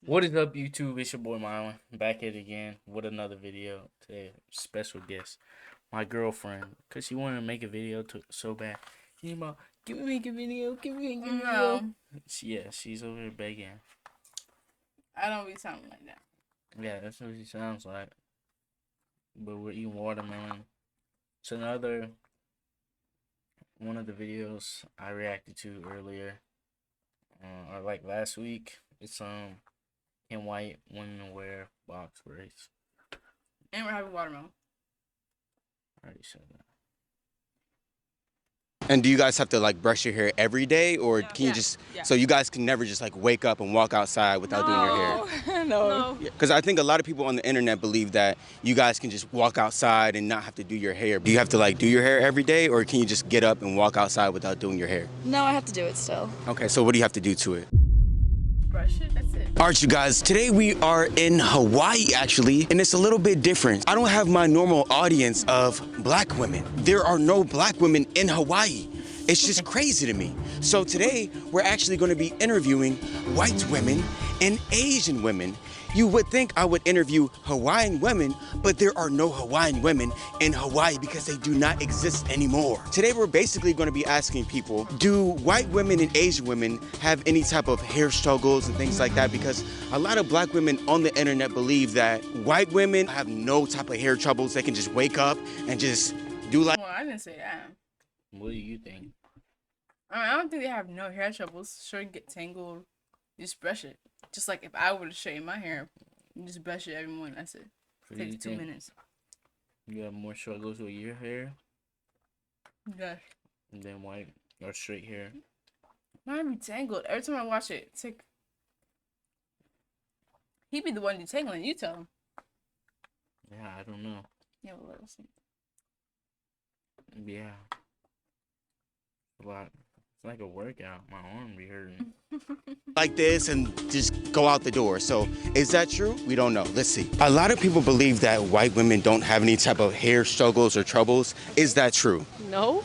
What is up, YouTube? It's your boy Marlon, back at it again with another video. Today, special guest, my girlfriend, cause she wanted to make a video so bad. She's about, give me make a video, give me make a video. No, She's over there begging. I don't be sounding like that. Yeah, that's what she sounds like. But we're eating watermelon. It's another one of the videos I reacted to earlier, or like last week. It's can white women wear box braids? And we're having watermelon. I already said that. And do you guys have to like brush your hair every day, or can you just so you guys can never just like wake up and walk outside without doing your hair? No. Because I think a lot of people on the internet believe that you guys can just walk outside and not have to do your hair. Do you have to like do your hair every day, or can you just get up and walk outside without doing your hair? No, I have to do it still. Okay, so what do you have to do to it? Brush it, that's it. All right, you guys, today we are in Hawaii, actually, and it's a little bit different. I don't have my normal audience of black women. There are no black women in Hawaii. It's just crazy to me. So today, we're actually gonna be interviewing white women and Asian women. You would think I would interview Hawaiian women, but there are no Hawaiian women in Hawaii because they do not exist anymore. Today, we're basically gonna be asking people, do white women and Asian women have any type of hair struggles and things like that? Because a lot of black women on the internet believe that white women have no type of hair troubles. They can just wake up and just do like. Well, I didn't say that. What do you think? I don't think they have no hair troubles. Sure, you get tangled. Just brush it. Just like if I were to straighten my hair, you just brush it every morning. That's it. What do you Takes 2 think? minutes. You have more struggles with your hair Gosh. than white or straight hair? Mine be tangled. Every time I watch it, it's like he be the one detangling. You tell him. Yeah, I don't know. Yeah, well, let us see. Yeah. A lot. It's like a workout. My arm be hurting. Like this and just go out the door. So is that true? We don't know. Let's see. A lot of people believe that white women don't have any type of hair struggles or troubles. Is that true? No.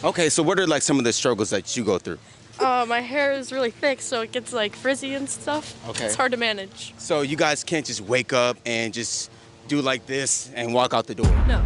Okay, so what are like some of the struggles that you go through? My hair is really thick, so it gets like frizzy and stuff. Okay. It's hard to manage. So you guys can't just wake up and just do like this and walk out the door. No.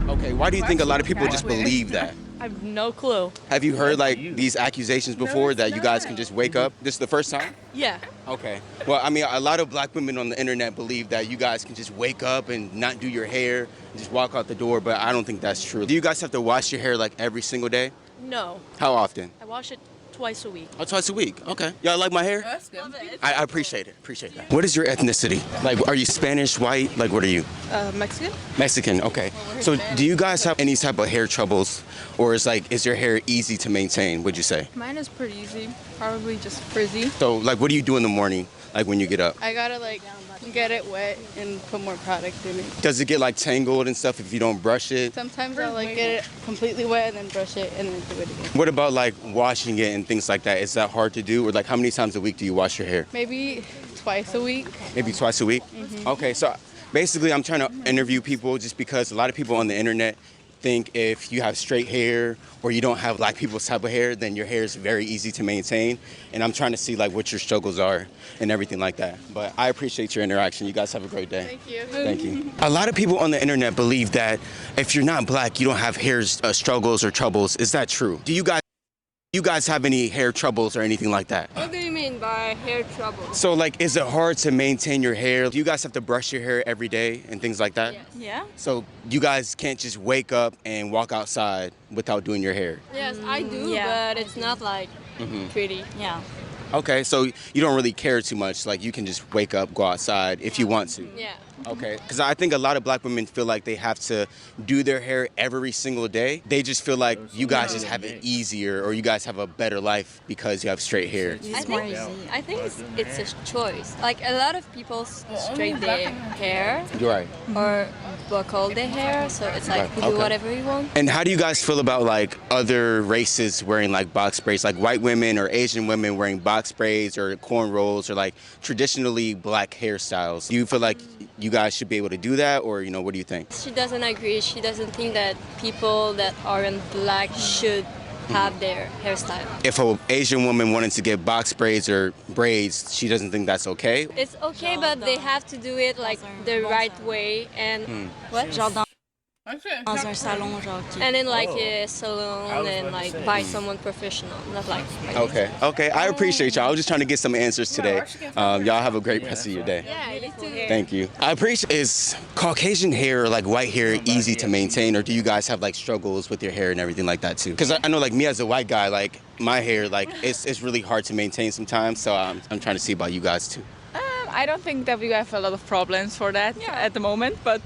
Okay, why do you think a lot of people just believe that? I have no clue. Have you heard like you. these accusations before it's that you guys not. can just wake up? This is the first time? Yeah. Okay. Well, I mean, a lot of black women on the internet believe that you guys can just wake up and not do your hair, and just walk out the door, but I don't think that's true. Do you guys have to wash your hair like every single day? No. How often? I wash it twice a week. Oh, twice a week. Okay. Y'all like my hair? That's good. I appreciate it. Appreciate that. What is your ethnicity? Like, are you Spanish, white? Like, what are you? Mexican? Mexican. Okay. So, do you guys have any type of hair troubles, or is your hair easy to maintain? Would you say? Mine is pretty easy. Probably just frizzy. So, like, what do you do in the morning? Like when you get up? I gotta like get it wet and put more product in it. Does it get like tangled and stuff if you don't brush it? Sometimes I'll like get it completely wet and then brush it and then do it again. What about like washing it and things like that? Is that hard to do? Or like how many times a week do you wash your hair? Maybe twice a week. Maybe twice a week? Okay, so basically I'm trying to interview people just because a lot of people on the internet think if you have straight hair or you don't have black people's type of hair, then your hair is very easy to maintain. And I'm trying to see like what your struggles are and everything like that. But I appreciate your interaction. You guys have a great day. Thank you. Thank you. A lot of people on the internet believe that if you're not black, you don't have hair struggles or troubles. Is that true? Do you guys have any hair troubles or anything like that? What do you mean by hair trouble? So like, is it hard to maintain your hair? Do you guys have to brush your hair every day and things like that? Yes. Yeah. So you guys can't just wake up and walk outside without doing your hair? Yes, I do, yeah, but it's not like pretty. Yeah. Okay, so you don't really care too much. Like you can just wake up, go outside if you want to. Yeah. Okay, because I think a lot of black women feel like they have to do their hair every single day. They just feel like you guys just have it easier or you guys have a better life because you have straight hair. I think it's a choice. Like a lot of people straight their hair You're right. or buckle their hair, so it's like you do Okay. whatever you want. And how do you guys feel about like other races wearing like box braids, like white women or Asian women wearing box braids or cornrows or like traditionally black hairstyles? Do you feel like you guys should be able to do that, or what do you think? She doesn't agree. She doesn't think that people that aren't black should have their hairstyle. If an Asian woman wanted to get box braids or braids, she doesn't think that's okay? It's okay, but they have to do it like the right way and what? Dans un salon, genre. And in like a I salon was and about to like say. by someone professional, not like. Okay. I appreciate y'all. I was just trying to get some answers today. Y'all have a great rest of your day. Yeah, you too. Thank you. I appreciate. Is Caucasian hair, like white hair, easy to maintain, or do you guys have like struggles with your hair and everything like that too? Because I know, like me as a white guy, like my hair, like it's really hard to maintain sometimes. So I'm trying to see about you guys too. I don't think that we have a lot of problems for that at the moment, but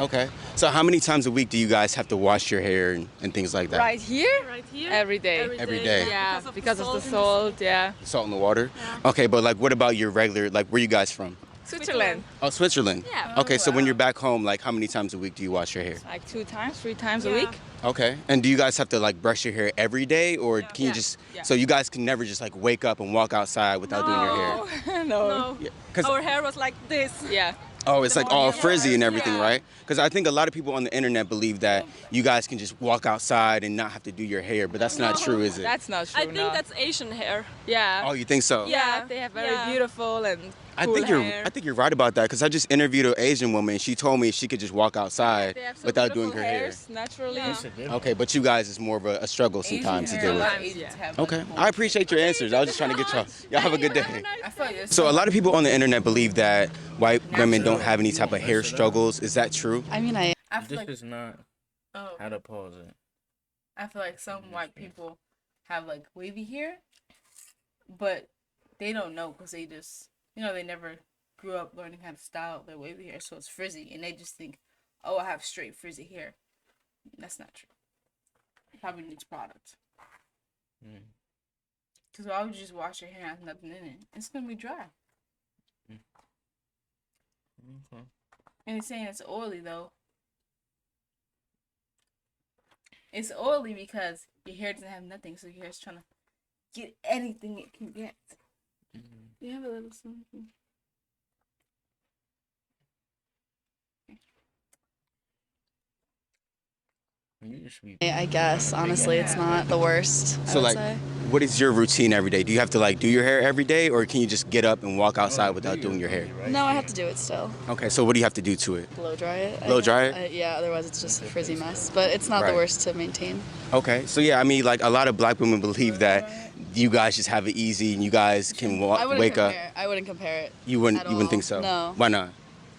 Okay. So how many times a week do you guys have to wash your hair and things like that? right here, every day. Every day. Yeah, because of the salt, yeah. Salt in the water? Okay, but like what about your regular, like where you guys from? Switzerland, Oh, Switzerland. Yeah. Okay, so when you're back home, like how many times a week do you wash your hair? like 2 times, 3 times a week. Okay. And do you guys have to like brush your hair every day, or can you just, so you guys can never just like wake up and walk outside without doing your hair? No. Yeah. 'Cause- Our hair was like this. Yeah. Oh, it's like all frizzy and everything, right? Because I think a lot of people on the internet believe that you guys can just walk outside and not have to do your hair, but that's not true, is it? That's not true. I think that's Asian hair. yeah. Oh, you think so? Yeah, they have very beautiful and I cool think hair. you're right about that, because I just interviewed an Asian woman. She told me she could just walk outside They have so without doing her beautiful hair. hairs, naturally. Okay, but you guys is more of a struggle sometimes to deal with. Okay, I appreciate your answers. I was just trying to get y'all. Y'all have a good day. I feel like So a lot of people on the internet believe that white women don't have any type of hair struggles. Is that true? I mean, I I feel This like is not oh, how to pause it. I feel like some white people have like wavy hair, but they don't know because they just they never grew up learning how to style their wavy hair, so it's frizzy, and they just think, oh, I have straight frizzy hair. That's not true. Probably needs product. Because why would you just wash your hair and have nothing in it? It's gonna be dry. Okay. And it's saying it's oily though. It's oily because your hair doesn't have nothing, so your hair's trying to get anything it can get. You have a little something. You should be. I guess honestly, it's not the worst. I So would like, say. what is your routine every day? Do you have to like do your hair every day, or can you just get up and walk outside without doing your hair? No, I have to do it still. Okay, so what do you have to do to it? Blow dry it. Blow dry it? Yeah, otherwise it's just a frizzy mess. But it's not Right. the worst to maintain. Okay, so yeah, I mean, like a lot of black women believe that you guys just have it easy and you guys can I wouldn't wake up. compare. I wouldn't compare it. You wouldn't. at You wouldn't think all. so. No. Why not?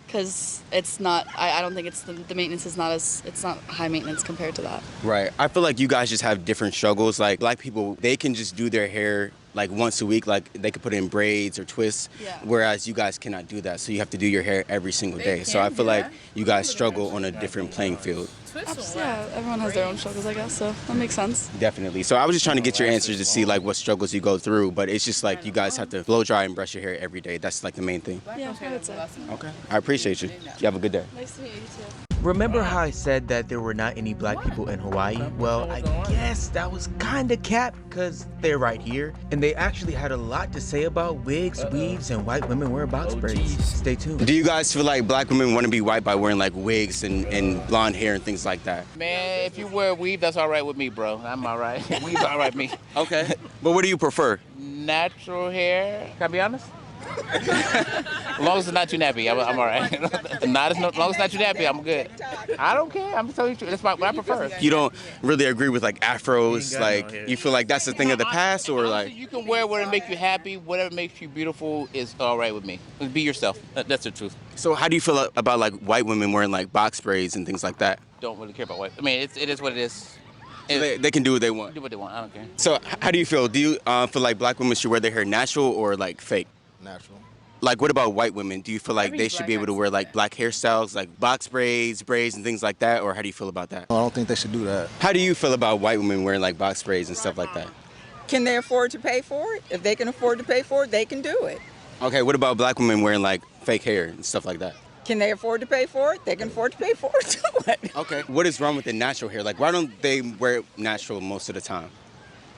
Because it's not. I don't think it's the maintenance is not as. It's not high maintenance compared to that. Right. I feel like you guys just have different struggles. Like black people, they can just do their hair like once a week, like they could put it in braids or twists. Yeah. Whereas you guys cannot do that. So you have to do your hair every single day. So I can feel do like that. you guys struggle on a different playing field. Yeah, everyone has their own struggles, I guess. So that makes sense. Definitely. So I was just trying to get your answers to see like what struggles you go through, but it's just like you guys have to blow dry and brush your hair every day. That's like the main thing. Yeah, I would say. Okay. I appreciate you. You have a good day. Nice to meet you too. Remember how I said that there were not any black people in Hawaii? Well, I guess that was kinda cap because they're right here. And they actually had a lot to say about wigs, weaves, and white women wearing box braids. Stay tuned. Do you guys feel like black women want to be white by wearing like wigs and blonde hair and things like that? Man, if you wear a weave, that's all right with me, bro. I'm all right. Weave's all right with me. Okay. But what do you prefer? Natural hair. Can I be honest? As long as it's not too nappy, I'm all right. As long as it's not too nappy, I'm good. I don't care. I'm telling you the truth. That's what I prefer. You don't really agree with like afros, like you feel like that's a thing of the past, or Honestly, like you can wear whatever makes you happy. Whatever makes you beautiful is all right with me. Be yourself. That's the truth. so how do you feel about like white women wearing like box braids and things like that? Don't really care about what. I mean, it is what it is. So they can do what they want. Do what they want. I don't care. So how do you feel? Do you feel like black women should wear their hair natural or like fake? Natural. Like what about white women? Do you feel like they should be able to wear like black hairstyles, like box braids, braids and things like that, or how do you feel about that? I don't think they should do that. How do you feel about white women wearing like box braids and stuff like that? Can they afford to pay for it? If they can afford to pay for it, they can do it. Okay, what about black women wearing like fake hair and stuff like that? Can they afford to pay for it? They can afford to pay for it. Do it. Okay. What is wrong with the natural hair? Like, why don't they wear it natural most of the time?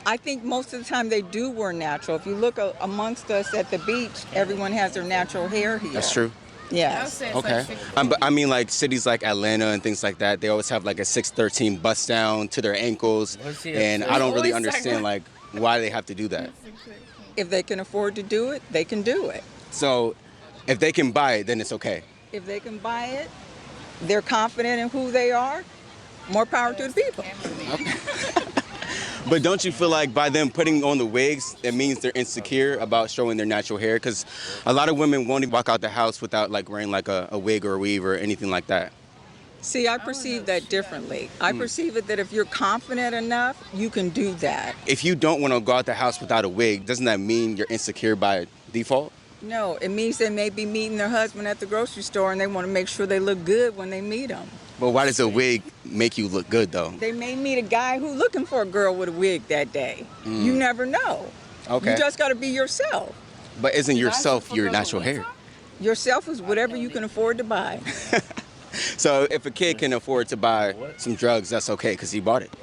I think most of the time they do wear natural. If you look amongst us at the beach, everyone has their natural hair here. That's true. Yes. Okay. But I mean, like cities like Atlanta and things like that, they always have like a 613 bust down to their ankles, and I don't really understand like why they have to do that. If they can afford to do it, they can do it. So, if they can buy it, then it's okay. If they can buy it, they're confident in who they are. More power to the people. But don't you feel like by them putting on the wigs, it means they're insecure about showing their natural hair? Because a lot of women won't even walk out the house without like wearing like a wig or a weave or anything like that. See, I perceive that differently. I perceive it that if you're confident enough, you can do that. If you don't want to go out the house without a wig, doesn't that mean you're insecure by default? No, it means they may be meeting their husband at the grocery store and they want to make sure they look good when they meet him. But why does a wig make you look good though? They may meet a guy who's looking for a girl with a wig that day. You never know. Okay. You just got to be yourself. But isn't yourself your natural hair? Yourself is whatever you can afford to buy. So if a kid can afford to buy some drugs, that's okay because he bought it.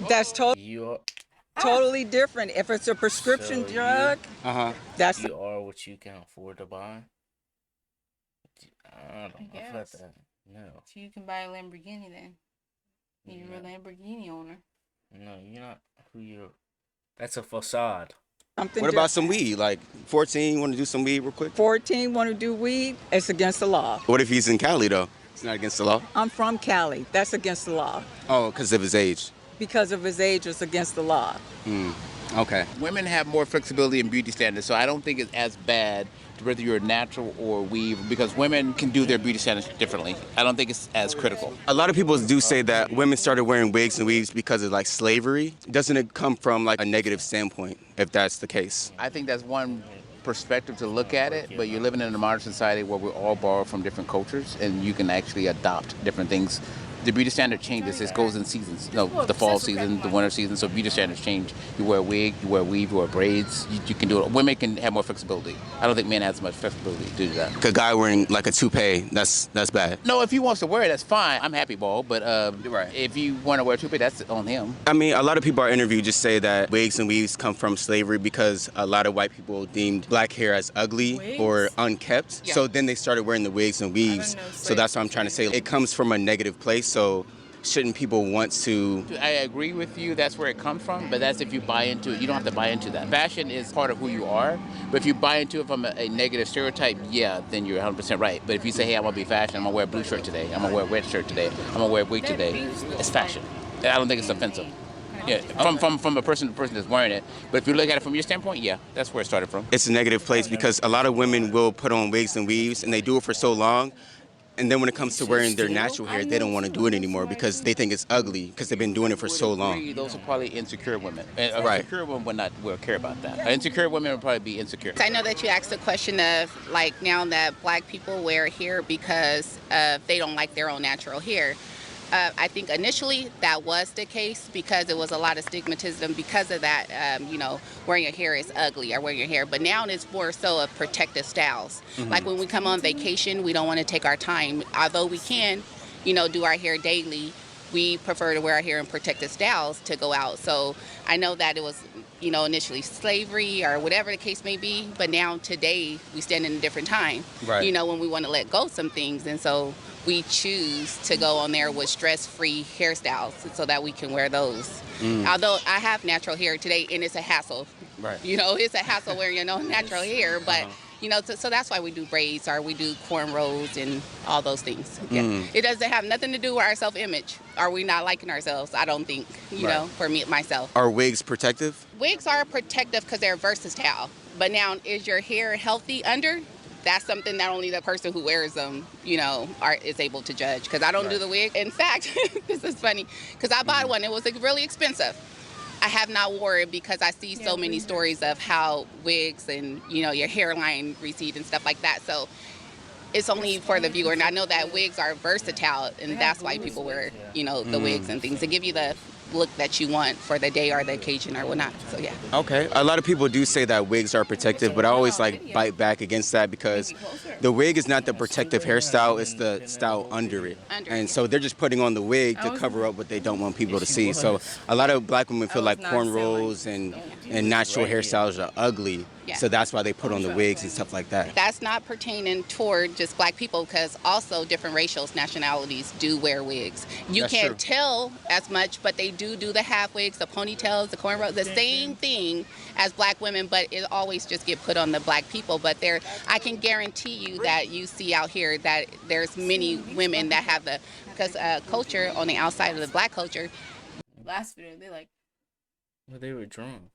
That's totally different. If it's a prescription drug, that's you are what you can afford to buy. I don't know about that. No. So you can buy a Lamborghini then. You're a Lamborghini owner. No, you're not who you're. That's a facade. What about some weed? Like 14, you want to do some weed real quick? 14 want to do weed, it's against the law. What if he's in Cali though? It's not against the law? I'm from Cali. That's against the law. Oh, because of his age. Because of his age, it's against the law. Okay. Women have more flexibility in beauty standards, so I don't think it's as bad whether you're natural or weave, because women can do their beauty standards differently. I don't think it's as critical. A lot of people do say that women started wearing wigs and weaves because of like slavery. Doesn't it come from like a negative standpoint, if that's the case? I think that's one perspective to look at it, but you're living in a modern society where we all borrow from different cultures and you can actually adopt different things. The beauty standard changes. It goes in seasons. The fall season, the winter season. So beauty standards change. You wear a wig, you wear a weave, you wear braids. You can do it. Women can have more flexibility. I don't think men have as much flexibility to do that. A guy wearing like a toupee, that's bad. No, if he wants to wear it, that's fine. I'm happy ball, but if you want to wear a toupee, that's on him. I mean, a lot of people I interview just say that wigs and weaves come from slavery because a lot of white people deemed black hair as ugly or unkept. Yeah. So then they started wearing the wigs and weaves. So that's what I'm trying to say. It comes from a negative place. So shouldn't people want to? I agree with you. That's where it comes from, but that's if you buy into it. You don't have to buy into that. Fashion is part of who you are, but if you buy into it from a negative stereotype, yeah, then you're 100% right. But if you say, hey, I'm going to be fashion, I'm going to wear a blue shirt today, I'm going to wear a red shirt today, I'm going to wear a wig today, it's fashion. I don't think it's offensive. Yeah, from a person to person that's wearing it. But if you look at it from your standpoint, yeah, that's where it started from. It's a negative place because a lot of women will put on wigs and weaves, and they do it for so long. And then when it comes to wearing their natural hair, they don't want to do it anymore because they think it's ugly because they've been doing it for so long. Those are probably insecure women. Right. Insecure women will care about that. Insecure women would probably be insecure. I know that you asked the question of, like, now that black people wear hair because they don't like their own natural hair. I think initially that was the case because it was a lot of stigmatism because of that, wearing your hair is ugly or wearing your hair. But now it's more so of protective styles. Mm-hmm. Like when we come on vacation, we don't want to take our time. Although we can, do our hair daily, we prefer to wear our hair in protective styles to go out. So I know that it was, initially slavery or whatever the case may be. But now today we stand in a different time, right. When we want to let go of some things. And so we choose to go on there with stress-free hairstyles so that we can wear those. Although I have natural hair today and it's a hassle. Right. It's a hassle wearing your natural hair, but so that's why we do braids or we do cornrows and all those things. Yeah. It doesn't have nothing to do with our self-image. Are we not liking ourselves? I don't think, for me, myself. Are wigs protective? Wigs are protective because they're versatile. But now, is your hair healthy under? That's something that only the person who wears them, is able to judge. Because I don't do the wig. In fact, this is funny, because I bought one. It was really expensive. I have not worn it because I see so many stories of how wigs and, your hairline recede and stuff like that. So it's only for the viewer. And I know that wigs are versatile, and that's why people wear, the wigs and things to give you the look that you want for the day or the occasion or whatnot. So yeah. Okay. A lot of people do say that wigs are protective, but I always bite back against that because the wig is not the protective hairstyle, it's the style under it. And so they're just putting on the wig to cover up what they don't want people to see. So a lot of black women feel like cornrows and and natural right here. hairstyles are ugly. Yeah. So that's why they put on the wigs and stuff like that. That's not pertaining toward just black people, because also different racial nationalities do wear wigs. You That's can't true. tell as much, but they do the half wigs, the ponytails, the cornrows, the same thing as black women, but it always just get put on the black people. But there, I can guarantee you that you see out here that there's many women that have the, because culture on the outside of the black culture. Last video, they like. Well, they were drunk.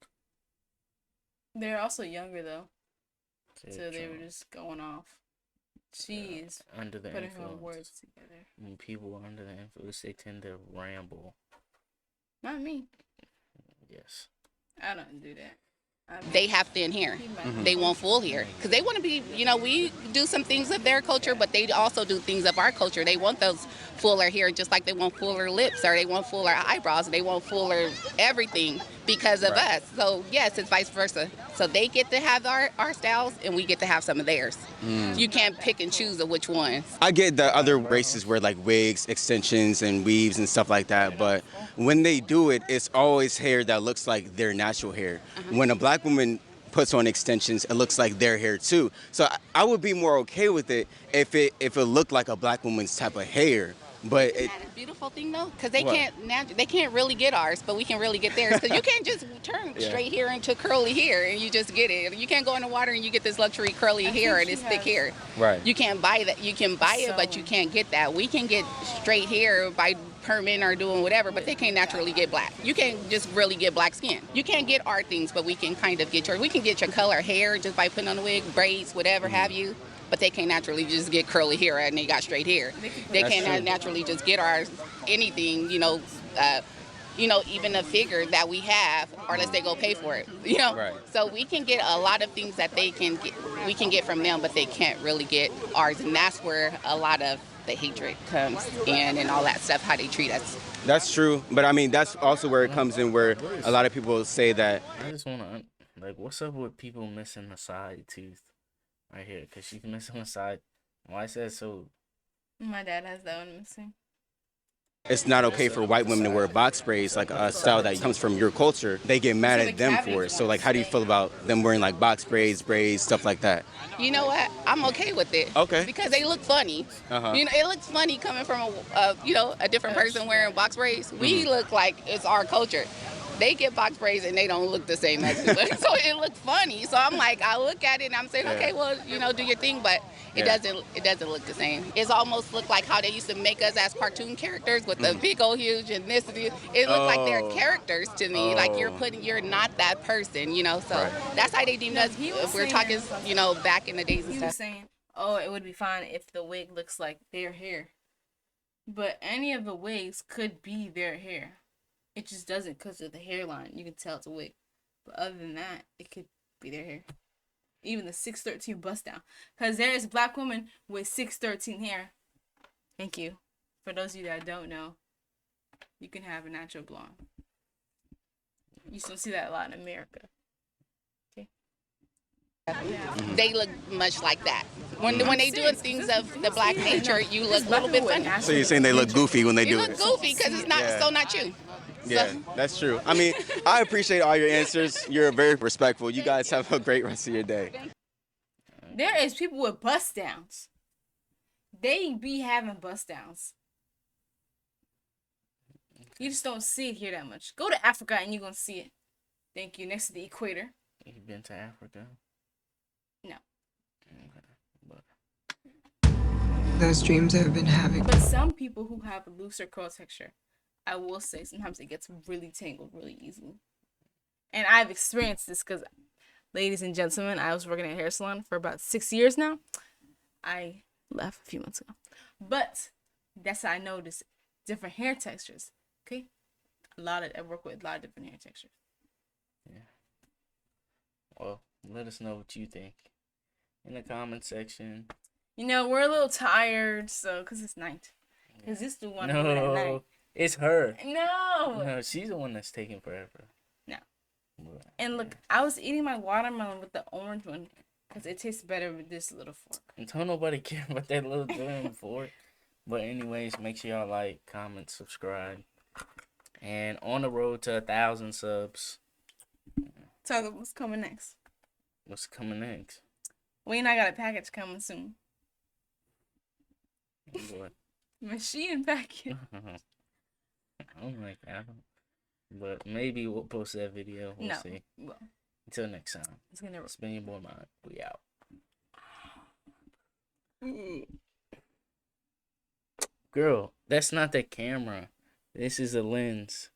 They're also younger though, They're so they were drunk. just going off. She is Under the putting her influence. words together. When people are under the influence, they tend to ramble. Not me. Yes. I don't do that. They have thin hair. They want full hair because they want to be, we do some things of their culture, but they also do things of our culture. They want those fuller hair just like they want fuller lips, or they want fuller eyebrows, they want fuller everything because of us. So yes, it's vice versa. So they get to have our styles and we get to have some of theirs. You can't pick and choose of which ones. I get that other races wear like wigs, extensions, and weaves and stuff like that, but when they do it, it's always hair that looks like their natural hair. When a black woman puts on extensions, it looks like their hair too. So I would be more okay with it if it looked like a black woman's type of hair. But Isn't that a beautiful thing though? Because they can't really get ours, but we can really get theirs. Because you can't just turn straight hair into curly hair and you just get it. You can't go in the water and you get this luxury curly hair and this thick hair. Right. You can't buy that. You can buy it, but you can't get that. We can get straight hair by perming or doing whatever, but they can't naturally get black. You can't just really get black skin. You can't get our things, but we can kind of get we can get your color hair just by putting on a wig, braids, whatever have you. But they can't naturally just get curly hair and they got straight hair. They can't naturally just get ours, anything, even a figure that we have, unless they go pay for it, Right. So we can get a lot of things that we can get from them, but they can't really get ours. And that's where a lot of the hatred comes in and all that stuff, how they treat us. That's true, but I mean, that's also where it comes in where a lot of people say that. I just want to, what's up with people missing the side tooth right here? Because she's missing the side. Why is that so? My dad has that one missing. It's not okay for white women to wear box braids, like a style that comes from your culture. They get mad at them for it. So, how do you feel about them wearing, box braids, stuff like that? You know what? I'm okay with it. Okay. Because they look funny. It looks funny coming from a different person wearing box braids. We look like it's our culture. They get box braids and they don't look the same as us. So it looks funny. So I'm like, I look at it and I'm saying, okay, well, do your thing, but it doesn't look the same. It's almost look like how they used to make us as cartoon characters with the big old huge and this. It looked like they're characters to me. Like you're not that person, So that's how they deem us. If we're talking, back in the days and He stuff. was saying, oh, it would be fine if the wig looks like their hair. But any of the wigs could be their hair. It just doesn't because of the hairline. You can tell it's a wig. But other than that, it could be their hair. Even the 613 bust down. Because there is a black woman with 613 hair. Thank you. For those of you that don't know, you can have a natural blonde. You still see that a lot in America. Okay. They look much like that. When they do things of the black nature, you look a little bit funny. So you're saying they look goofy when they do it? You look goofy because it's not you. Yeah, that's true. I mean, I appreciate all your answers. You're very respectful. You guys have a great rest of your day. There is people with bust downs. They be having bust downs. You just don't see it here that much. Go to Africa and you're going to see it. Thank you. Next to the equator. You've been to Africa? No. Those dreams I've been having. But some people who have a looser curl texture, I will say sometimes it gets really tangled really easily. And I've experienced this because, ladies and gentlemen, I was working at a hair salon for about 6 years now. I left a few months ago. But that's how I noticed different hair textures. Okay? I work with a lot of different hair textures. Yeah. Well, let us know what you think in the comment section. We're a little tired, so, because it's night. Because this the one at night. It's her. No, she's the one that's taking forever. No. And look, I was eating my watermelon with the orange one because it tastes better with this little fork. And don't nobody care about that little damn fork. But anyways, make sure y'all like, comment, subscribe. And on the road to 1,000 subs. Tell them what's coming next. What's coming next? Wayne, I got a package coming soon. What? Machine package. I don't like that. But maybe we'll post that video. We'll see. Well, until next time. It's been your boy Mike. We out. Girl, that's not the camera. This is a lens.